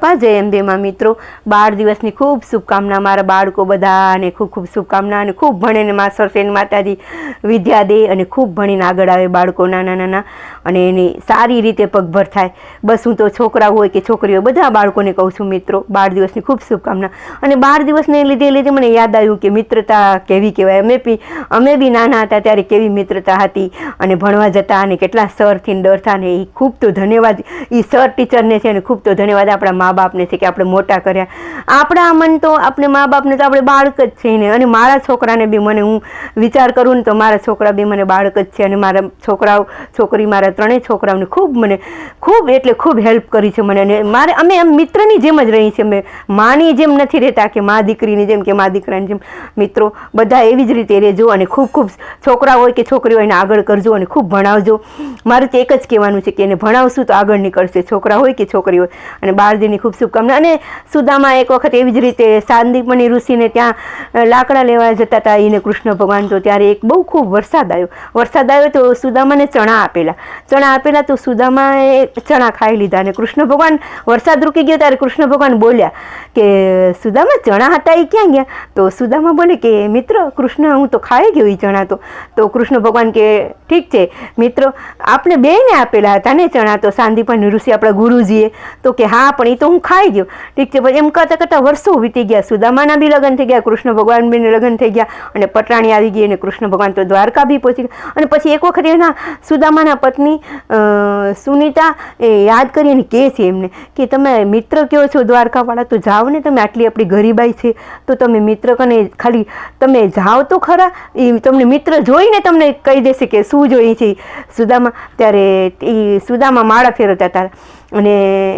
जय अंबे मां मित्रों 12 दिवसनी खूब शुभकामना मारा बाळको बधाने खूब खूब शुभकामना अने खूब भणीने मां सरस्वती माताजी विद्या दे अने खूब भणीने आगळ आवे बाळको नाना नाना अने एनी सारी रीते पगभर थाय। बस हूँ तो छोकरा होय के छोकरीओ बधा बाळकोने कहूं छुं मित्रों 12 दिवसनी खूब शुभकामना। अने 12 दिवसने लीधे मने याद आव्युं के मित्रता केवी कहेवाय। अमे बी नाना हता त्यारे केवी मित्रता हती अने भणवा जता अने केटला सर थीने डरता ने खूब तो धन्यवाद ई सर टीचरने छे ने खूब तो धन्यवाद आपणा माँ बापने छे के आपणे मोटा कर्या। आपणा मन तो अपने माँ बापने तो आपणे बाळक ज छे ने अने मारा छोकराने बी मने हूँ विचार करूँ ने तो मारा छोकरा बी मने बाळक ज छे अने मारा छोकरा छोकरी मारा त्रणेय छोकराओने खूब एटले खूब हेल्प करी छे मने। अने मारे अमे मित्रनी जेम ज रही छे। अमे मानी जेम नथी रहेता के माँ दीकरीनी जेम के माँ दीकरानी जेम। मित्रों बधा एवी ज रीते रहेजो अने खूब खूब छोकरा होय के छोकरी होय ने आगळ करजो अने खूब भणावजो। मारे तो एक ज कहेवानुं छे के एने भणावशुं तो आगळ निकळशे छोकरा होय के छोकरी होय। अने 12 दिननी खूब शुभकामना। अने सुदामा एक वखत एवी ज रीते सांदीपनी ऋषिने त्यां लाकड़ा लेवा जता हता एने कृष्ण भगवान तो त्यारे एक बहु खूब वरसाद आव्यो तो सुदामाने चणा आपेला तो सुदामाए चणा खाई लीधा अने कृष्ण भगवान वरसाद रूकी गयो त्यारे कृष्ण भगवान बोल्या के सुदामा चणा हता ए क्यां गया। तो सुदामा बोले के मित्र कृष्ण हूँ तो खाई गयो ई चणा तो कृष्ण भगवान के ठीक छे मित्र आपने बेने आपेला हता ने चणा तो सांदीपनी ऋषि आपणा गुरुजीए तो के हाँ पण ई तो हूँ खाई गयो ठीक छे। एम करता करता वर्षो वीती गया सुदामाना बी लग्न थई गया कृष्ण भगवान बी लग्न थई गया अने पटराणी आवी गई अने कृष्ण भगवान तो द्वारका बी पहोंची गया। अने पछी एक वखत एना सुदामाना पत्नी सुनीता याद करीने कहे छे एमने के तमे मित्र कहो छो द्वारकावाळा तो जाओ ने तमे आटली आपणी गरीबाई छे तो तमे मित्र कने खाली तमे जाओ तो खरा ए तमने मित्र जोईने तमने कही देशे के शुं जोईए छे। सुदामा त्यारे ए सुदामा माळा फेरवता हता अने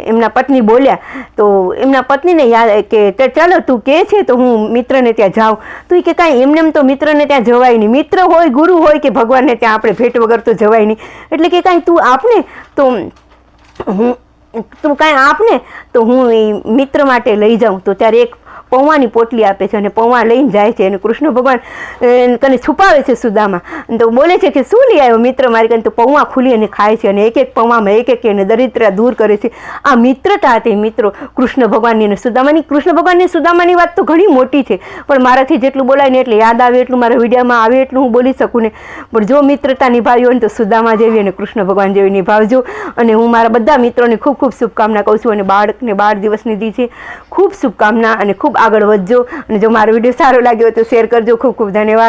एमना पत्नी बोल्या तो एमना पत्नी ने याद के चलो तू कहे छे तो हूँ मित्र ने त्यां जाऊँ तो ई के कांई एमने एम तो मित्र ने त्यां जवाय नहीं। मित्र होय गुरु होय के भगवान ने त्यां आपणे भेट वगर तो जवाय नहीं। एटले के कांई तू आपने तो हूँ तू कांई आपने तो हूँ मित्र माटे लई जाऊँ। तो त्यारे एक पौवानी पोटली आपे छे अने पौवा लईने जाय छे अने कृष्ण भगवान कने छुपावे छे सुदामा तो बोले छे के शुं लई आव्यो मित्र मारी कने तो पौवा खुली अने खाय छे अने एक एक पौवामां एक एक एने दरिद्रता दूर करे छे। आ मित्रता हती मित्रों कृष्ण भगवाननी अने सुदामानी। कृष्ण भगवाननी सुदामानी वात तो घणी मोटी छे पण माराथी जेटલું बोलाय ने एटले याद आवे एटલું मारा विडियोमां आवे एटલું हूँ बोली शकું ने पण जो मित्रता निभावी होय तो सुदामा जेवी अने कृष्ण भगवान जेवी निभावजो। अने हूँ मारा बधा मित्रोने खूब खूब शुभकामना कहूं छुं अने बाळकने 12 दिवसनी दी छे खूब शुभकामना अने खूब आगळ वधजो। अने जो मारो विडियो सारो लाग्यो तो शेर करजो। खूब खूब धन्यवाद।